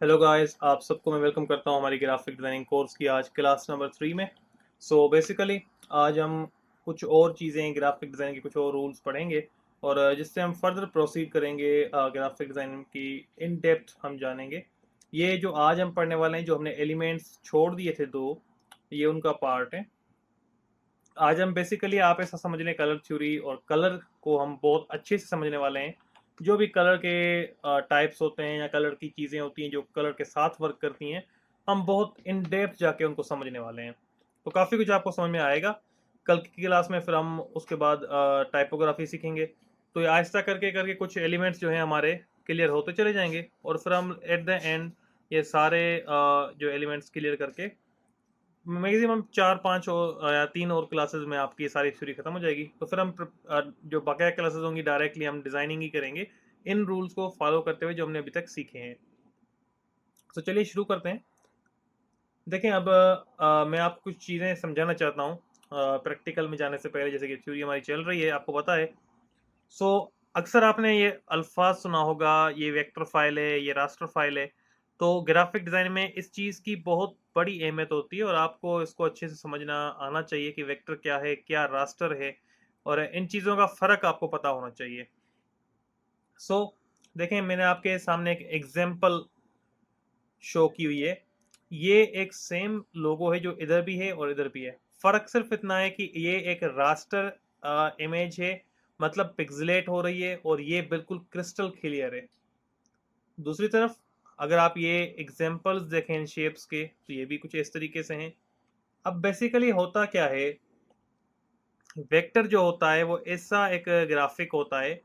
Hello guys, आप सबको मैं वेलकम करता हूं हमारी ग्राफिक डिज़ाइनिंग कोर्स की आज क्लास नंबर 3 में। सो बेसिकली आज हम कुछ और चीज़ें ग्राफिक डिज़ाइनिंग के कुछ और रूल्स पढ़ेंगे और जिससे हम फर्दर प्रोसीड करेंगे ग्राफिक डिज़ाइनिंग की इन डेप्थ हम जानेंगे। ये जो आज हम पढ़ने वाले हैं, जो हमने एलिमेंट्स छोड़ दिए थे दो, ये उनका पार्ट है। आज हम बेसिकली आप ऐसा समझ लें, कलर थ्योरी और कलर को हम बहुत अच्छे से समझने वाले हैं। जो भी कलर के टाइप्स होते हैं या कलर की चीज़ें होती हैं जो कलर के साथ वर्क करती हैं, हम बहुत इन डेप्थ जाके उनको समझने वाले हैं। तो काफ़ी कुछ आपको समझ में आएगा। कल की क्लास में फिर हम उसके बाद टाइपोग्राफी सीखेंगे। तो ये आहिस्ता करके करके कुछ एलिमेंट्स जो हैं हमारे क्लियर होते चले जाएंगे और फिर हम एट द एंड ये सारे जो एलिमेंट्स क्लियर करके मैक्सिमम 4-5 और या 3 और क्लासेस में आपकी ये सारी थ्योरी खत्म हो जाएगी। तो फिर हम जो बकाया क्लासेस होंगी डायरेक्टली हम डिजाइनिंग ही करेंगे इन रूल्स को फॉलो करते हुए जो हमने अभी तक सीखे हैं। तो चलिए शुरू करते हैं। देखें, अब मैं आपको कुछ चीज़ें समझाना चाहता हूँ प्रैक्टिकल में जाने से पहले। जैसे कि थ्योरी हमारी चल रही है, आपको पता है। सो अक्सर आपने ये अल्फाज सुना होगा, ये वेक्टर फाइल है, ये रास्टर फाइल है। तो ग्राफिक डिज़ाइन में इस चीज़ की बहुत बड़ी अहमियत होती है और आपको इसको अच्छे से समझना आना चाहिए कि वेक्टर क्या है, क्या रास्टर है, और इन चीज़ों का फ़र्क आपको पता होना चाहिए। सो देखें, मैंने आपके सामने एक एग्जाम्पल शो की हुई है। ये एक सेम लोगो है जो इधर भी है और इधर भी है। फ़र्क सिर्फ इतना है कि ये एक रास्टर इमेज है, मतलब पिक्सेलेट हो रही है, और ये बिल्कुल क्रिस्टल क्लियर है। दूसरी तरफ अगर आप ये एग्जांपल्स देखें इन शेप्स के, तो ये भी कुछ इस तरीके से हैं। अब बेसिकली होता क्या है, वेक्टर जो होता है वो ऐसा एक ग्राफिक होता है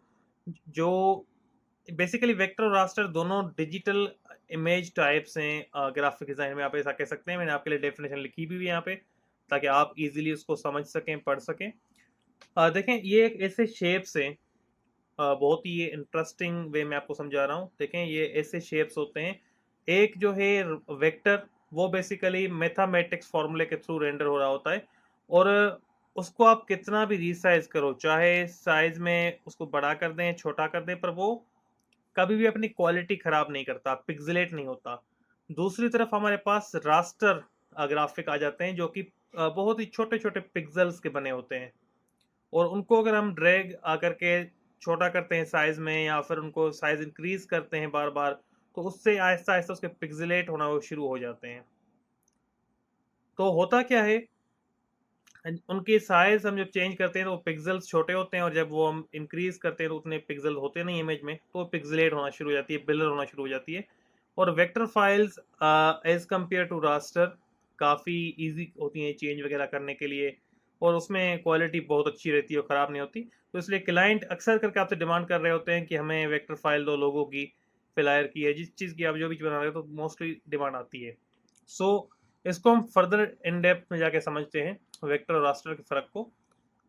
जो बेसिकली वेक्टर और रास्टर दोनों डिजिटल इमेज टाइप्स हैं। ग्राफिक डिजाइन में आप ऐसा कह सकते हैं। मैंने आपके लिए डेफिनेशन लिखी भी है यहाँ पे, ताकि आप इजीली उसको समझ सकें, पढ़ सकें। देखें, ये एक ऐसे शेप्स हैं, बहुत ही इंटरेस्टिंग वे में आपको समझा रहा हूँ। देखें, ये ऐसे शेप्स होते हैं। एक जो है वेक्टर, वो बेसिकली मैथमेटिक्स फॉर्मूले के थ्रू रेंडर हो रहा होता है, और उसको आप कितना भी रीसाइज करो, चाहे साइज में उसको बड़ा कर दें, छोटा कर दें, पर वो कभी भी अपनी क्वालिटी खराब नहीं करता, पिक्सेलेट नहीं होता। दूसरी तरफ हमारे पास रास्टर ग्राफिक आ जाते हैं, जो कि बहुत ही छोटे छोटे पिक्सल्स के बने होते हैं, और उनको अगर हम ड्रैग आकर के छोटा करते हैं साइज में, या फिर उनको साइज इंक्रीज करते हैं बार बार, तो उससे आहिस्ता आहिस्ता उसके पिक्सेलेट होना वो शुरू हो जाते हैं। तो होता क्या है, उनके साइज हम जब चेंज करते हैं तो पिक्सेल्स छोटे होते हैं, और जब वो हम इंक्रीज करते हैं तो उतने पिक्सल होते नहीं इमेज में, तो पिक्सेलेट होना शुरू हो जाती है, ब्लर होना शुरू हो जाती है। और vector files as compare to raster काफ़ी इजी होती हैं चेंज वगैरह करने के लिए, और उसमें क्वालिटी बहुत अच्छी रहती है और ख़राब नहीं होती। तो इसलिए क्लाइंट अक्सर करके आपसे डिमांड कर रहे होते हैं कि हमें वेक्टर फाइल दो, लोगों की, फ्लायर की है, जिस चीज़ की आप जो भी चीज़ बना रहे हो, तो मोस्टली डिमांड आती है। सो इसको हम फर्दर इन डेप्थ में जाके समझते हैं, वेक्टर और रास्टर के फ़र्क को।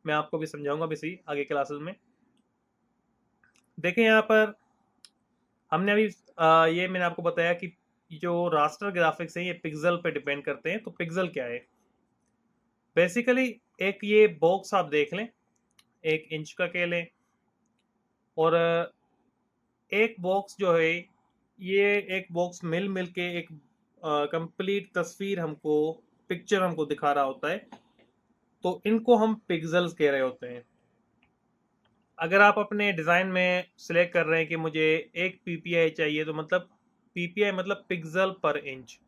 मैं आपको भी समझाऊंगा भी सही आगे क्लासेस में। देखें, यहाँ पर हमने अभी ये मैंने आपको बताया कि जो रास्टर ग्राफिक्स हैं ये पिक्सल पे डिपेंड करते हैं। तो पिक्सल क्या है, बेसिकली एक ये बॉक्स आप देख लें, 1 इंच का कह लें, और एक बॉक्स जो है, ये एक बॉक्स मिल मिल के एक कंप्लीट तस्वीर हमको, पिक्चर हमको दिखा रहा होता है। तो इनको हम पिक्सल्स कह रहे होते हैं। अगर आप अपने डिज़ाइन में सिलेक्ट कर रहे हैं कि मुझे एक पीपीआई चाहिए, तो मतलब पीपीआई मतलब पिक्सल पर इंच,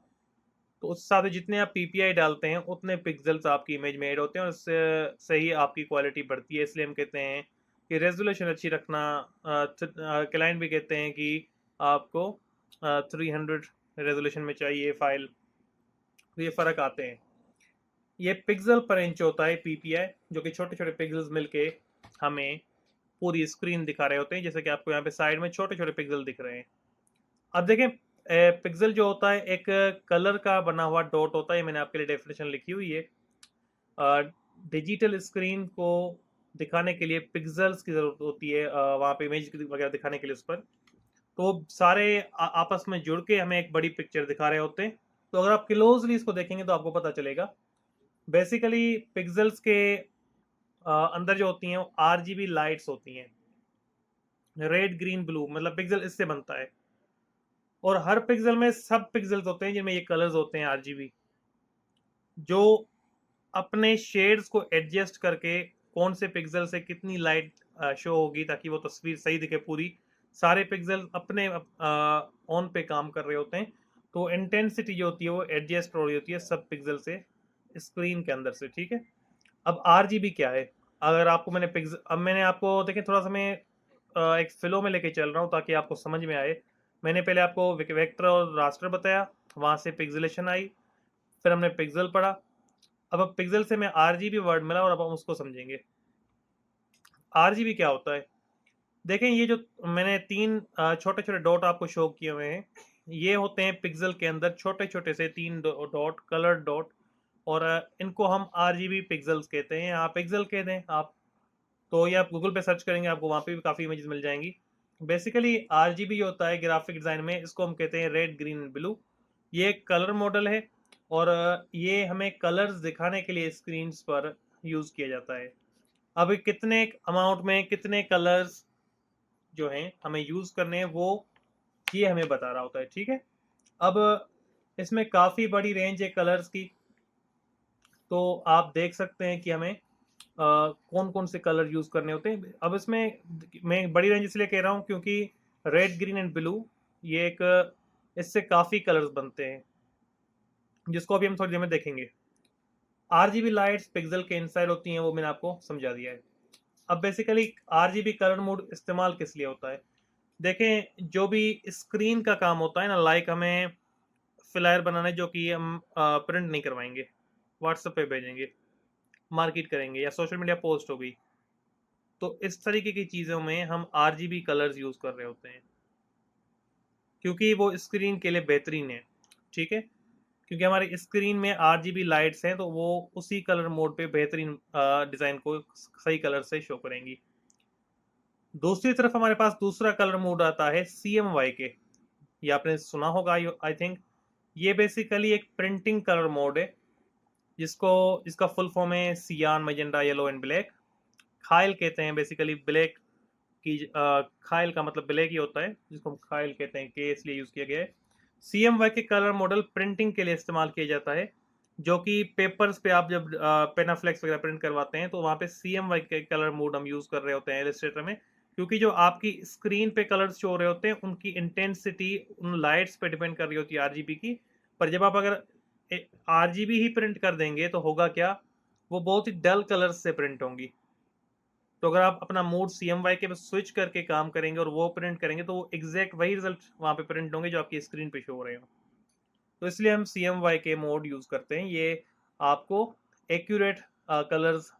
तो उस हिसाब से जितने आप पीपीआई डालते हैं उतने पिक्सल्स आपकी इमेज में ऐड होते हैं, और उससे सही आपकी क्वालिटी बढ़ती है। इसलिए हम कहते हैं कि रेजोल्यूशन अच्छी रखना। क्लाइंट भी कहते हैं कि आपको 300 रेजोल्यूशन में चाहिए फाइल। तो ये फ़र्क आते हैं। ये पिक्सल पर इंच होता है पीपीआई, जो कि छोटे छोटे पिक्सल्स मिलके हमें पूरी स्क्रीन दिखा रहे होते हैं। जैसे कि आपको यहाँ पे साइड में छोटे छोटे पिक्सल दिख रहे हैं। अब देखें, पिक्सल जो होता है एक कलर का बना हुआ डॉट होता है। मैंने आपके लिए डेफिनेशन लिखी हुई है। डिजिटल स्क्रीन को दिखाने के लिए पिक्सल्स की ज़रूरत होती है, वहाँ पे इमेज वगैरह दिखाने के लिए उस पर। तो सारे आपस में जुड़ के हमें एक बड़ी पिक्चर दिखा रहे होते हैं। तो अगर आप क्लोजली इसको देखेंगे तो आपको पता चलेगा। बेसिकली पिक्सल्स के अंदर जो होती हैं वो आरजीबी लाइट्स होती हैं, रेड ग्रीन ब्लू, मतलब पिक्सल इससे बनता है। और हर पिक्सल में सब पिक्सल्स होते हैं जिनमें ये कलर्स होते हैं आरजीबी, जो अपने शेड्स को एडजस्ट करके कौन से पिक्सल से कितनी लाइट शो होगी ताकि वो तस्वीर सही दिखे पूरी। सारे पिक्सल अपने ऑन पे काम कर रहे होते हैं, तो इंटेंसिटी जो होती है वो एडजस्ट हो रही होती है सब पिक्सल से स्क्रीन के अंदर से। ठीक है, अब आरजीबी क्या है? अगर आपको मैंने पिक्सल, अब मैंने आपको देखें थोड़ा सा मैं एक फ्लो में लेके चल रहा हूँ ताकि आपको समझ में आए। मैंने पहले आपको वेक्टर और रास्टर बताया, वहां से पिक्सलेशन आई, फिर हमने पिक्सल पढ़ा। अब पिक्सल से मैं आरजीबी वर्ड मिला और अब हम उसको समझेंगे। आरजीबी क्या होता है? देखें, ये जो मैंने तीन छोटे छोटे डॉट आपको शो किए हुए हैं, ये होते हैं पिक्सल के अंदर छोटे छोटे से तीन डॉट, कलर डॉट, और इनको हम आरजीबी पिक्सल्स कहते हैं, आप पिक्सल कहते हैं आप। तो ये आप गूगल पे सर्च करेंगे, आपको वहाँ पे भी काफ़ी इमेजेस मिल जाएंगी। बेसिकली आरजीबी होता है ग्राफिक डिज़ाइन में, इसको हम कहते हैं रेड ग्रीन ब्लू। ये एक कलर मॉडल है और ये हमें कलर्स दिखाने के लिए स्क्रीन पर यूज़ किया जाता है। अब कितने अमाउंट में कितने कलर्स जो हैं हमें यूज़ करने हैं, वो ये हमें बता रहा होता है। ठीक है, अब इसमें काफ़ी बड़ी रेंज है कलर्स की, तो आप देख सकते हैं कि हमें कौन कौन से कलर यूज करने होते हैं। अब इसमें मैं बड़ी रेंज इसलिए कह रहा हूँ क्योंकि रेड ग्रीन एंड ब्लू, ये एक इससे काफी कलर्स बनते हैं जिसको अभी हम थोड़ी देर में देखेंगे। आरजीबी लाइट्स पिक्सल के इनसाइड होती हैं, वो मैंने आपको समझा दिया है। अब बेसिकली आरजीबी कलर मोड इस्तेमाल किस लिए होता है? देखें, जो भी स्क्रीन का काम होता है ना, लाइक हमें फ्लायर बनाना है जो कि हम प्रिंट नहीं करवाएंगे, व्हाट्सएप पे भेजेंगे, मार्केट करेंगे या सोशल मीडिया पोस्ट होगी, तो इस तरीके की चीज़ों में हम आरजीबी कलर्स यूज़ कर रहे होते हैं क्योंकि वो स्क्रीन के लिए बेहतरीन है। ठीक है, क्योंकि हमारी स्क्रीन में आरजीबी लाइट्स हैं तो वो उसी कलर मोड पे बेहतरीन डिज़ाइन को सही कलर से शो करेंगी। दूसरी तरफ हमारे पास दूसरा कलर मोड आता है CMYK के, ये आपने सुना होगा आई थिंक। ये बेसिकली एक प्रिंटिंग कलर मोड है जिसको इसका फुल फॉर्म है सियान, मैजेंडा, येलो एंड ब्लैक। खाइल कहते हैं बेसिकली ब्लैक की, खाइल का मतलब ब्लैक ही होता है, जिसको हम खाइल कहते हैं, के इसलिए यूज किया गया है। CMYK के कलर मॉडल प्रिंटिंग के लिए इस्तेमाल किया जाता है, जो कि पेपर्स पे आप जब पेनाफ्लेक्स वगैरह प्रिंट करवाते हैं तो वहाँ पे CMYK के कलर मोड हम यूज कर रहे होते हैं इलस्ट्रेटर में, क्योंकि जो आपकी स्क्रीन पे कलर्स शो हो रहे होते हैं उनकी इंटेंसिटी उन लाइट्स पे डिपेंड कर रही होती है आरजीबी की। पर जब आप अगर आरजीबी ही प्रिंट कर देंगे तो होगा क्या, वो बहुत ही डल कलर्स से प्रिंट होंगी। तो अगर आप अपना मोड CMYK के पे स्विच करके काम करेंगे और वो प्रिंट करेंगे तो वो एग्जैक्ट वही रिजल्ट वहाँ पे प्रिंट होंगे जो आपकी स्क्रीन पे शो हो रहे हो। तो इसलिए हम CMYK मोड यूज करते हैं, ये आपको एक्यूरेट कलर्स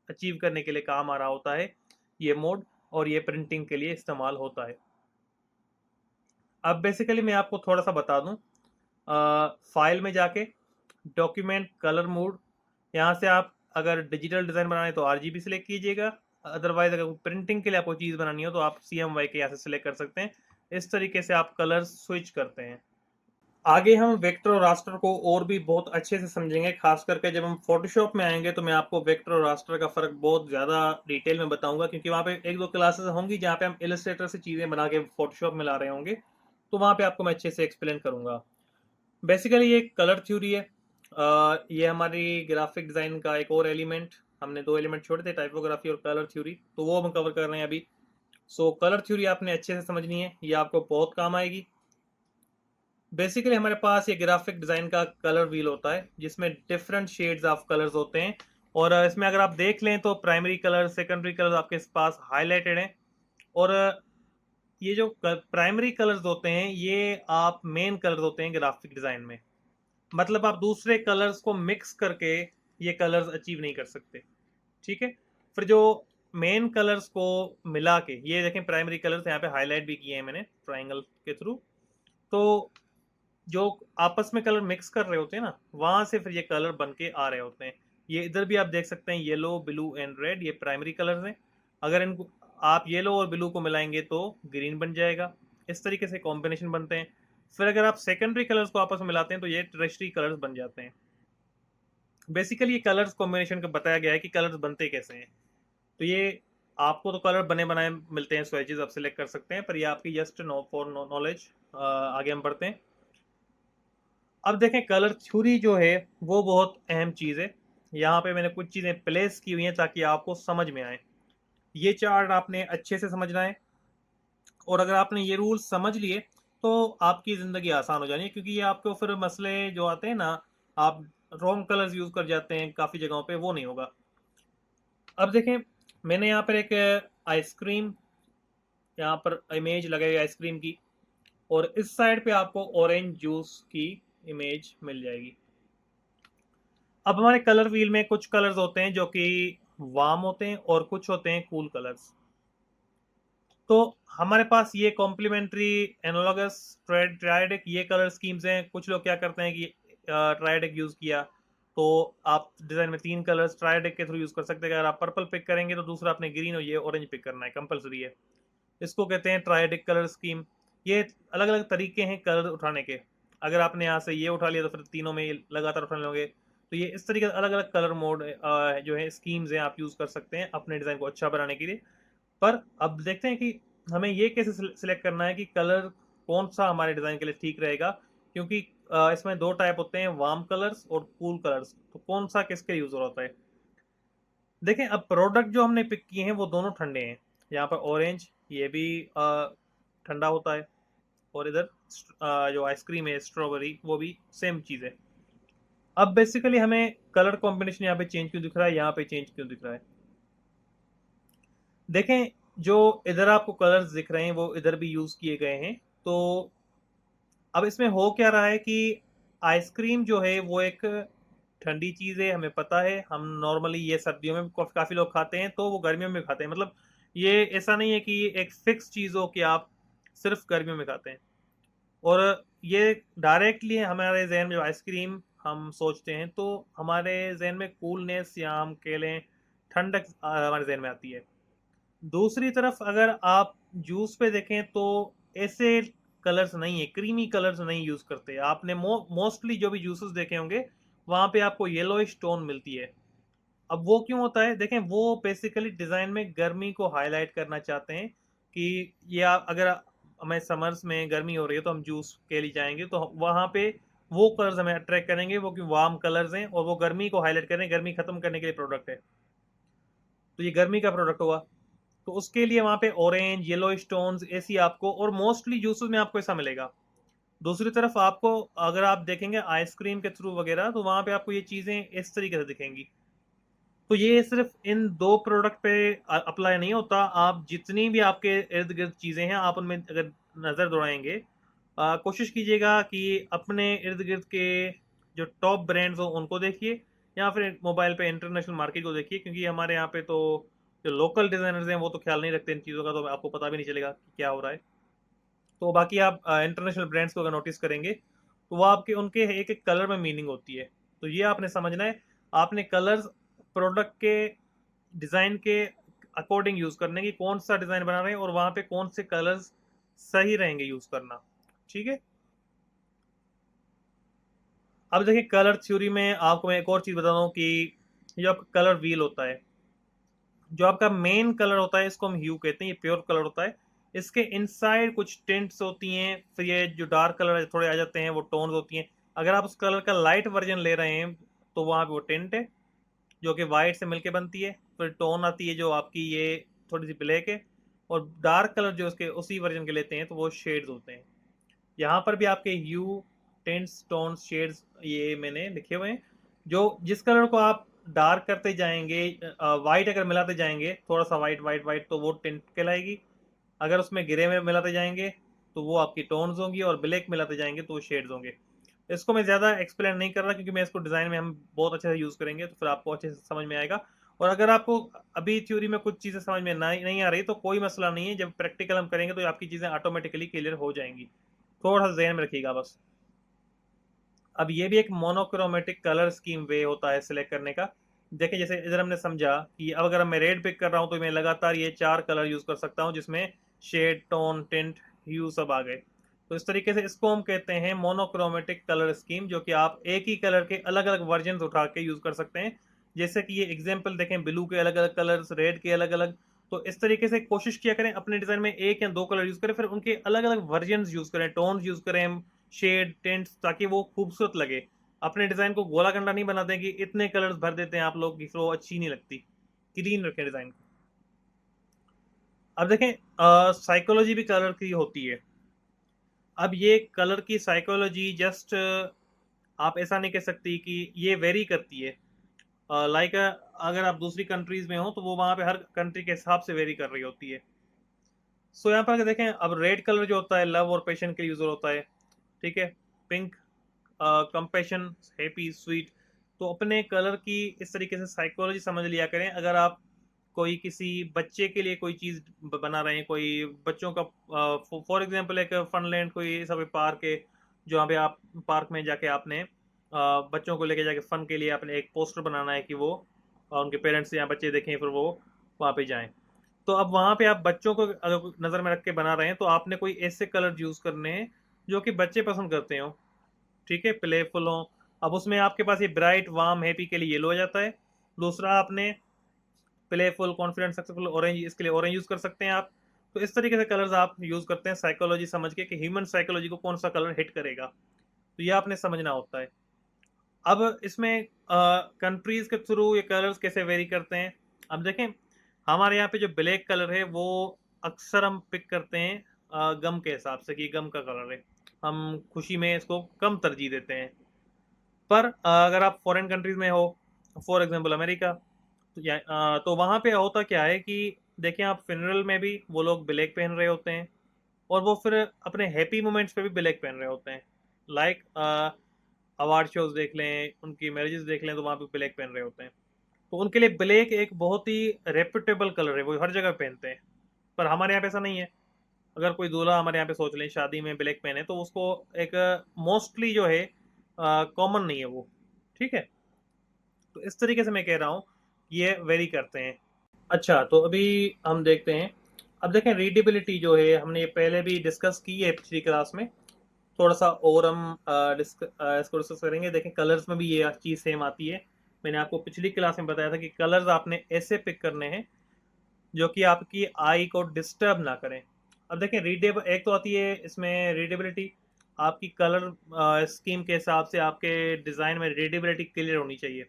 अचीव करने के लिए काम आ रहा होता है ये मोड, और ये प्रिंटिंग के लिए इस्तेमाल होता है। अब बेसिकली मैं आपको थोड़ा सा बता दूं, फाइल में जाके डॉक्यूमेंट कलर मोड, यहाँ से आप अगर डिजिटल डिज़ाइन बनाना है तो आरजीबी सेलेक्ट कीजिएगा, अदरवाइज अगर प्रिंटिंग के लिए आपको चीज़ बनानी हो तो आप CMYK यहाँ से सिलेक्ट कर सकते हैं। इस तरीके से आप कलर स्विच करते हैं। आगे हम वेक्टर और रास्टर को और भी बहुत अच्छे से समझेंगे, खास करके जब हम फोटोशॉप में आएंगे तो मैं आपको वेक्टर और रास्टर का फर्क बहुत ज़्यादा डिटेल में बताऊंगा, क्योंकि वहाँ पे एक दो क्लासेस होंगी जहाँ पे हम इलस्ट्रेटर से चीज़ें बना के फोटोशॉप में ला रहे होंगे, तो वहाँ पे आपको मैं अच्छे से एक्सप्लेन करूंगा। बेसिकली ये कलर थ्योरी है, ये हमारी ग्राफिक डिज़ाइन का एक और एलिमेंट, हमने दो एलिमेंट छोड़े थे, टाइपोग्राफी और कलर थ्योरी, तो वो हम कवर कर रहे हैं अभी। सो कलर थ्योरी आपने अच्छे से समझनी है, ये आपको बहुत काम आएगी। बेसिकली हमारे पास ये ग्राफिक डिज़ाइन का कलर व्हील होता है जिसमें डिफरेंट शेड्स ऑफ कलर्स होते हैं, और इसमें अगर आप देख लें तो प्राइमरी कलर, सेकेंडरी कलर आपके पास हाईलाइटेड हैं, और ये जो प्राइमरी कलर्स होते हैं ये आप मेन कलर्स होते हैं ग्राफिक डिज़ाइन में। मतलब आप दूसरे कलर्स को मिक्स करके ये कलर्स अचीव नहीं कर सकते। ठीक है, फिर जो मेन कलर्स को मिला के, ये देखें प्राइमरी कलर्स यहाँ पे हाईलाइट भी किए हैं मैंने ट्राइंगल के थ्रू, तो जो आपस में कलर मिक्स कर रहे होते हैं ना, वहां से फिर ये कलर बन के आ रहे होते हैं। ये इधर भी आप देख सकते हैं, येलो, ब्लू एंड रेड, ये प्राइमरी कलर्स हैं। अगर इनको आप येलो और ब्लू को मिलाएंगे तो ग्रीन बन जाएगा। इस तरीके से कॉम्बिनेशन बनते हैं। फिर अगर आप सेकेंडरी कलर्स को आपस में मिलाते हैं तो ये टर्शियरी कलर्स बन जाते हैं। बेसिकली ये कलर्स कॉम्बिनेशन का बताया गया है कि कलर्स बनते कैसे हैं। तो ये आपको तो कलर बने बनाए मिलते हैं, स्वेचेस आप सिलेक्ट कर सकते हैं, पर ये आपकी जस्ट नो फॉर नॉलेज आगे हम बढ़ते हैं। अब देखें कलर थ्योरी जो है वो बहुत अहम चीज़ है। यहाँ पे मैंने कुछ चीज़ें प्लेस की हुई हैं ताकि आपको समझ में आए। ये चार्ट आपने अच्छे से समझना है, और अगर आपने ये रूल समझ लिए तो आपकी ज़िंदगी आसान हो जानी है, क्योंकि ये आपको फिर मसले जो आते हैं ना, आप रॉन्ग कलर्स यूज़ कर जाते हैं काफ़ी जगहों पे, वो नहीं होगा। अब देखें, मैंने यहाँ पर एक आइसक्रीम, यहाँ पर इमेज लगाई आइसक्रीम की, और इस साइड पे आपको ऑरेंज जूस की इमेज मिल जाएगी। अब हमारे कलर व्हील में कुछ कलर्स होते हैं जो कि वार्म होते हैं और कुछ होते हैं कूल कलर्स। तो हमारे पास ये कॉम्प्लीमेंट्री, एनालॉगस, ट्राइडेक, ये कलर स्कीम्स हैं। कुछ लोग क्या करते हैं कि ट्राइडेक यूज़ किया तो आप डिज़ाइन में 3 कलर्स ट्राइडेक के थ्रू यूज़ कर सकते हैं। अगर आप पर्पल पिक करेंगे तो दूसरा आपने ग्रीन और ये ऑरेंज पिक करना है, कंपलसरी है। इसको कहते हैं ट्राइडेक कलर स्कीम। ये अलग अलग तरीके हैं कलर उठाने के। अगर आपने यहाँ से ये उठा लिया तो फिर तीनों में लगातार उठाने लोगे, तो ये इस तरीके से अलग अलग कलर मोड जो है स्कीम्स हैं, आप यूज़ कर सकते हैं अपने डिज़ाइन को अच्छा बनाने के लिए। पर अब देखते हैं कि हमें ये कैसे सिलेक्ट करना है कि कलर कौन सा हमारे डिज़ाइन के लिए ठीक रहेगा, क्योंकि इसमें 2 टाइप होते हैं, वार्म कलर्स और कूल कलर्स। तो कौन सा किसके यूज़ होता है। देखें, अब प्रोडक्ट जो हमने पिक किए हैं वो दोनों ठंडे हैं। यहाँ पर ऑरेंज, ये भी ठंडा होता है, और इधर जो आइसक्रीम है स्ट्रॉबेरी, वो भी सेम चीज़ है। अब बेसिकली हमें कलर कॉम्बिनेशन यहाँ पे चेंज क्यों दिख रहा है, यहाँ पे चेंज क्यों दिख रहा है। देखें, जो इधर आपको कलर्स दिख रहे हैं वो इधर भी यूज़ किए गए हैं। तो अब इसमें हो क्या रहा है कि आइसक्रीम जो है वो एक ठंडी चीज़ है, हमें पता है। हम नॉर्मली ये सर्दियों में काफ़ी लोग खाते हैं, तो वो गर्मियों में खाते हैं। मतलब ये ऐसा नहीं है कि ये एक फिक्स चीज़ हो कि आप सिर्फ गर्मियों में खाते हैं। और ये डायरेक्टली हमारे जहन में जो आइसक्रीम हम सोचते हैं, तो हमारे जहन में कूलनेस या हम कह लें ठंडक हमारे जहन में आती है। दूसरी तरफ अगर आप जूस पे देखें तो ऐसे कलर्स नहीं है, क्रीमी कलर्स नहीं यूज़ करते। आपने मोस्टली जो भी जूसेस देखे होंगे वहाँ पे आपको येलोइश टोन मिलती है। अब वो क्यों होता है, देखें, वो बेसिकली डिज़ाइन में गर्मी को हाईलाइट करना चाहते हैं कि या अगर हमें समर्स में गर्मी हो रही है तो हम जूस के लिए जाएंगे, तो वहाँ पे वो कलर्स हमें अट्रैक्ट करेंगे, वो कि वार्म कलर्स हैं और वो गर्मी को हाईलाइट करें, गर्मी खत्म करने के लिए प्रोडक्ट है। तो ये गर्मी का प्रोडक्ट हुआ, तो उसके लिए वहाँ पे ऑरेंज, येलो स्टोन्स ऐसी आपको, और मोस्टली जूसेस में आपको ऐसा मिलेगा। दूसरी तरफ आपको अगर आप देखेंगे आइसक्रीम के थ्रू वगैरह, तो वहाँ पे आपको ये चीज़ें इस तरीके से दिखेंगी। तो ये सिर्फ इन 2 प्रोडक्ट पे अप्लाई नहीं होता। आप जितनी भी आपके इर्द गिर्द चीज़ें हैं, आप उनमें अगर नज़र दौड़ाएंगे, कोशिश कीजिएगा कि अपने इर्द गिर्द के जो टॉप ब्रांड्स हो उनको देखिए, या फिर मोबाइल पे इंटरनेशनल मार्केट को देखिए, क्योंकि हमारे यहाँ पे तो जो लोकल डिज़ाइनर्स हैं वो तो ख्याल नहीं रखते इन चीज़ों का, तो आपको पता भी नहीं चलेगा कि क्या हो रहा है। तो बाकी आप इंटरनेशनल ब्रांड्स को अगर नोटिस करेंगे तो वो आपके उनके एक एक कलर में मीनिंग होती है। तो ये आपने समझना है, आपने कलर्स प्रोडक्ट के डिज़ाइन के अकॉर्डिंग यूज़ करने की, कौन सा डिज़ाइन बना रहे हैं और वहाँ पे कौन से कलर्स सही रहेंगे यूज़ करना। ठीक है। अब देखिए, कलर थ्योरी में आपको मैं एक और चीज़ बता दूँ कि जो आपका कलर व्हील होता है, जो आपका मेन कलर होता है, इसको हम ह्यू कहते हैं, ये प्योर कलर होता है। इसके इनसाइड कुछ टिंट्स होती हैं, फिर ये जो डार्क कलर थोड़े आ जाते हैं वो टोन्स होती हैं। अगर आप उस कलर का लाइट वर्जन ले रहे हैं तो वहाँ पे वो टिंट है जो कि वाइट से मिलके बनती है। फिर टोन आती है जो आपकी ये थोड़ी सी ब्लैक है, और डार्क कलर जो उसके उसी वर्जन के लेते हैं तो वो शेड्स होते हैं। यहाँ पर भी आपके ह्यू, टिंट्स, टोन्स, शेड्स ये मैंने लिखे हुए हैं। जो जिस कलर को आप डार्क करते जाएंगे, वाइट अगर मिलाते जाएंगे, थोड़ा सा वाइट वाइट वाइट, तो वो टिंट कहलाएगी। अगर उसमें ग्रे में मिलाते जाएंगे तो वो आपकी टोन्स होंगी, और ब्लैक मिलाते जाएंगे तो वो शेड्स होंगे। इसको मैं ज़्यादा एक्सप्लेन नहीं कर रहा, क्योंकि मैं इसको डिज़ाइन में हम बहुत अच्छे से यूज़ करेंगे तो फिर आपको अच्छे से समझ में आएगा। और अगर आपको अभी थ्योरी में कुछ चीज़ें समझ में नहीं आ रही तो कोई मसला नहीं है, जब प्रैक्टिकल हम करेंगे तो आपकी चीज़ें ऑटोमेटिकली क्लियर हो जाएंगी। थोड़ा सा जहन में रखिएगा बस। अब ये भी एक मोनोक्रोमेटिक कलर स्कीम वे होता है सिलेक्ट करने का। देखिए, जैसे इधर हमने समझा कि अब अगर मैं रेड पिक कर रहा हूँ तो मैं लगातार ये 4 कलर यूज़ कर सकता हूँ, जिसमें शेड, टोन, टिंट, ह्यू सब आ गए। तो इस तरीके से इसको हम कहते हैं मोनोक्रोमेटिक कलर स्कीम, जो कि आप एक ही कलर के अलग अलग वर्जन उठा के यूज़ कर सकते हैं। जैसे कि ये एग्जाम्पल देखें, ब्लू के अलग अलग कलर्स, रेड के अलग अलग, तो इस तरीके से कोशिश किया करें अपने डिजाइन में एक या दो कलर यूज करें, फिर उनके अलग अलग वर्जन यूज करें, टोन यूज करें, शेड टेंट्स, ताकि वो खूबसूरत लगे। अपने डिजाइन को गोला कंडा नहीं बनाते कि इतने कलर्स भर देते हैं आप लोग कि फिर वो अच्छी नहीं लगती। क्लीन रखें डिजाइन को। अब देखें साइकोलॉजी भी कलर की होती है। अब ये कलर की साइकोलॉजी जस्ट आप ऐसा नहीं कह सकती कि ये वेरी करती है। लाइक अगर आप दूसरी कंट्रीज में हो तो वो वहां पे हर कंट्री के हिसाब से वेरी कर रही होती है। सो यहाँ पर अगर देखें, अब रेड कलर जो होता है लव और पैशन के यूजर होता है, ठीक है। Pink compassion, happy, sweet. तो अपने कलर की इस तरीके से साइकोलॉजी समझ लिया करें। अगर आप कोई किसी बच्चे के लिए कोई चीज बना रहे हैं, कोई बच्चों का फॉर एग्जांपल एक फनलैंड कोई सब पार्क है जहाँ पे आप पार्क में जाके आपने बच्चों को लेके जाके फन के लिए आपने एक पोस्टर बनाना है कि वो उनके पेरेंट्स या बच्चे देखें फिर वो वहाँ पे जाएं। तो अब वहां पे आप बच्चों को अगर नजर में रख के बना रहे हैं तो आपने कोई ऐसे कलर यूज करने हैं जो कि बच्चे पसंद करते हो, ठीक है, प्लेफुल हो। अब उसमें आपके पास ये ब्राइट वार्म हैप्पी के लिए येलो हो जाता है। दूसरा आपने प्लेफुल कॉन्फिडेंट सक्सेसफुल ऑरेंज, इसके लिए ऑरेंज यूज कर सकते हैं आप। तो इस तरीके से कलर्स आप यूज करते हैं साइकोलॉजी समझ के कि ह्यूमन साइकोलॉजी को कौन सा कलर हिट करेगा। तो ये आपने समझना होता है। अब इसमें कंट्रीज के थ्रू ये कलर्स कैसे वेरी करते हैं। अब देखें, हमारे यहाँ पे जो ब्लैक कलर है वो अक्सर हम पिक करते हैं गम के हिसाब से कि गम का कलर है, हम खुशी में इसको कम तरजीह देते हैं। पर अगर आप फॉरेन कंट्रीज में हो, फॉर एग्जांपल अमेरिका, तो वहाँ पे होता क्या है कि देखें आप फिनरल में भी वो लोग ब्लैक पहन रहे होते हैं, और वो फिर अपने हैप्पी मोमेंट्स पे भी ब्लैक पहन रहे होते हैं। लाइक अवार्ड शोज देख लें, उनकी मैरिजेस देख लें, तो वहाँ पे ब्लैक पहन रहे होते हैं। तो उनके लिए ब्लैक एक बहुत ही रेपुटेबल कलर है, वो हर जगह पहनते हैं। पर हमारे यहाँ पे ऐसा नहीं है। अगर कोई दूल्हा हमारे यहाँ पे सोच लें शादी में ब्लैक पहने तो उसको एक मोस्टली जो है कॉमन नहीं है वो, ठीक है। तो इस तरीके से मैं कह रहा हूँ ये वेरी करते हैं। अच्छा, तो अभी हम देखते हैं। अब देखें रीडेबिलिटी जो है हमने ये पहले भी डिस्कस की है पिछली क्लास में, थोड़ा सा और हम इसको डिस्कस करेंगे। देखें कलर्स में भी ये चीज़ सेम आती है। मैंने आपको पिछली क्लास में बताया था कि कलर्स आपने ऐसे पिक करने हैं जो कि आपकी आई को डिस्टर्ब ना करें। अब देखें रीडेबल एक तो आती है इसमें रीडेबिलिटी, आपकी कलर स्कीम के हिसाब से आपके डिज़ाइन में रीडेबिलिटी क्लियर होनी चाहिए।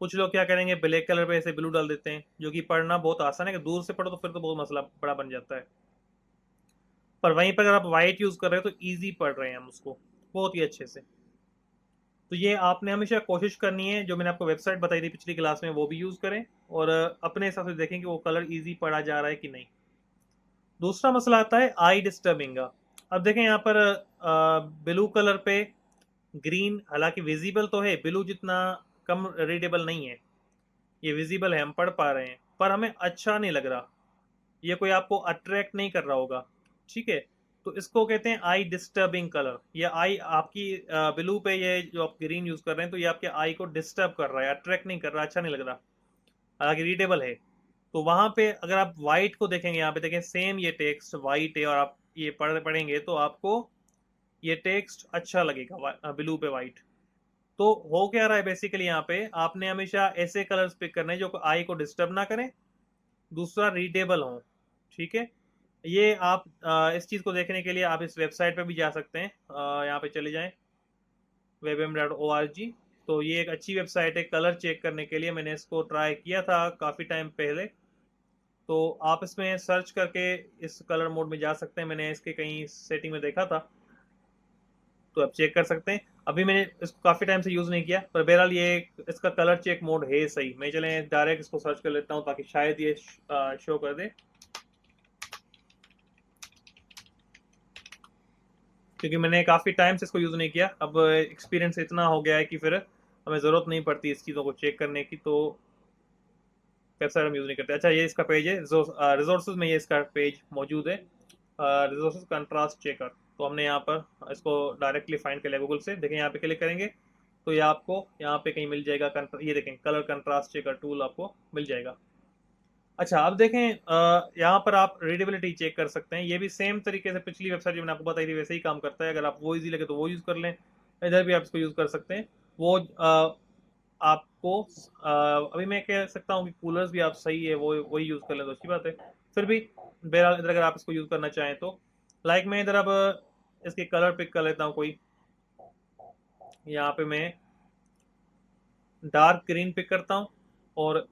कुछ लोग क्या करेंगे, ब्लैक कलर पे ऐसे ब्लू डाल देते हैं जो कि पढ़ना बहुत आसान है, कि दूर से पढ़ो तो फिर तो बहुत मसला बड़ा बन जाता है। पर वहीं पर अगर आप वाइट यूज़ कर रहे हो तो ईजी पढ़ रहे हैं हम उसको बहुत ही अच्छे से। तो ये आपने हमेशा कोशिश करनी है, जो मैंने आपको वेबसाइट बताई थी पिछली क्लास में वो भी यूज़ करें, और अपने हिसाब से देखें कि वो कलर ईजी पढ़ा जा रहा है कि नहीं। दूसरा मसला आता है आई डिस्टर्बिंग का। अब देखें यहाँ पर ब्लू कलर पे ग्रीन, हालांकि विजिबल तो है, ब्लू जितना कम रीडेबल नहीं है, ये विजिबल है, हम पढ़ पा रहे हैं, पर हमें अच्छा नहीं लग रहा, ये कोई आपको अट्रैक्ट नहीं कर रहा होगा, ठीक है। तो इसको कहते हैं आई डिस्टर्बिंग कलर। ये आई आपकी ब्लू पे, ये जो आप ग्रीन यूज कर रहे हैं तो ये आपके आई को डिस्टर्ब कर रहा है, अट्रैक्ट नहीं कर रहा, अच्छा नहीं लग रहा, हालांकि रीडेबल है। तो वहां पे अगर आप व्हाइट को देखेंगे, यहाँ पे देखें सेम ये टेक्स्ट व्हाइट है, और आप ये पढ़ेंगे तो आपको ये टेक्स्ट अच्छा लगेगा ब्लू पे व्हाइट। तो हो क्या रहा है बेसिकली, यहाँ पे आपने हमेशा ऐसे कलर्स पिक करने जो आई को डिस्टर्ब ना करें, दूसरा रीडेबल हो, ठीक है। ये आप इस चीज़ को देखने के लिए आप इस वेबसाइट पे भी जा सकते हैं। यहाँ पे चले जाएं webm.org। तो ये एक अच्छी वेबसाइट है कलर चेक करने के लिए, मैंने इसको ट्राई किया था काफ़ी टाइम पहले। तो आप इसमें सर्च करके इस कलर मोड में जा सकते हैं, मैंने इसके कहीं सेटिंग में देखा था, तो आप चेक कर सकते हैं। अभी मैंने इसको काफ़ी टाइम से यूज़ नहीं किया, पर बहरहाल ये इसका कलर चेक मोड है सही। मैं चले डायरेक्ट इसको सर्च कर लेता हूँ ताकि शायद ये शो कर दे, क्योंकि मैंने काफ़ी टाइम से इसको यूज़ नहीं किया। अब एक्सपीरियंस इतना हो गया है कि फिर हमें ज़रूरत नहीं पड़ती इस चीज़ों को चेक करने की, तो वेबसाइट हम यूज़ नहीं करते। अच्छा, ये इसका पेज है रिसोर्सेज में, ये इसका पेज मौजूद है, रिसोर्सेज कंट्रास्ट चेकर। तो हमने यहाँ पर इसको डायरेक्टली फाइंड कर लिया गूगल से। देखें यहाँ पे क्लिक करेंगे तो ये आपको यहाँ पे कहीं मिल जाएगा, ये देखें कलर कंट्रास्ट चेकर टूल आपको मिल जाएगा। अच्छा, अब देखें यहाँ पर आप रीडेबिलिटी चेक कर सकते हैं। ये भी सेम तरीके से पिछली वेबसाइट जो मैंने आपको बताई थी वैसे ही काम करता है। अगर आप वो इजी लगे तो वो यूज़ कर लें, इधर भी आप इसको यूज़ कर सकते हैं। वो आपको अभी मैं कह सकता हूँ कि कूलर्स भी आप सही है वो वही यूज़ कर लें तो अच्छी बात है। फिर भी बहरहाल इधर अगर आप इसको यूज़ करना चाहें तो लाइक मैं इधर अब इसके कलर पिक कर लेता हूँ कोई। यहाँ पे मैं डार्क ग्रीन पिक करता हूँ और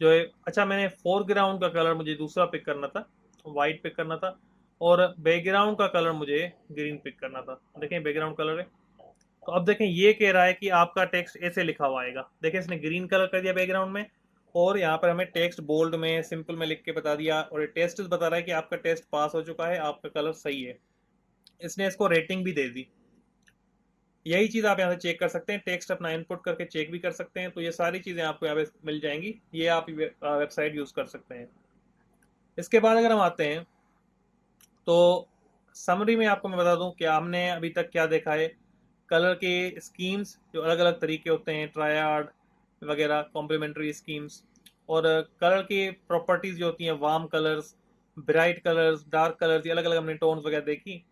जो है अच्छा मैंने फोरग्राउंड का कलर मुझे दूसरा पिक करना था, वाइट पिक करना था और बैकग्राउंड का कलर मुझे ग्रीन पिक करना था। देखें बैकग्राउंड कलर है। तो अब देखें ये कह रहा है कि आपका टेक्स्ट ऐसे लिखा हुआ आएगा। देखें इसने ग्रीन कलर कर दिया बैकग्राउंड में और यहाँ पर हमें टेक्स्ट बोल्ड में सिंपल में लिख के बता दिया और ये टेस्ट बता रहा है कि आपका टेस्ट पास हो चुका है, आपका कलर सही है। इसने इसको रेटिंग भी दे दी। यही चीज़ आप यहाँ से चेक कर सकते हैं, टेक्स्ट अपना इनपुट करके चेक भी कर सकते हैं। तो ये सारी चीज़ें आपको यहाँ पे मिल जाएंगी, ये आप वेबसाइट यूज़ कर सकते हैं। इसके बाद अगर हम आते हैं तो समरी में आपको मैं बता दूं कि हमने अभी तक क्या देखा है। कलर के स्कीम्स जो अलग अलग तरीके होते हैं, ट्रायड वगैरह, कॉम्प्लीमेंट्री स्कीम्स, और कलर की प्रॉपर्टीज जो होती हैं, warm colours, bright colours, dark colours, ये अलग अलग हमने टोन्स वगैरह देखी।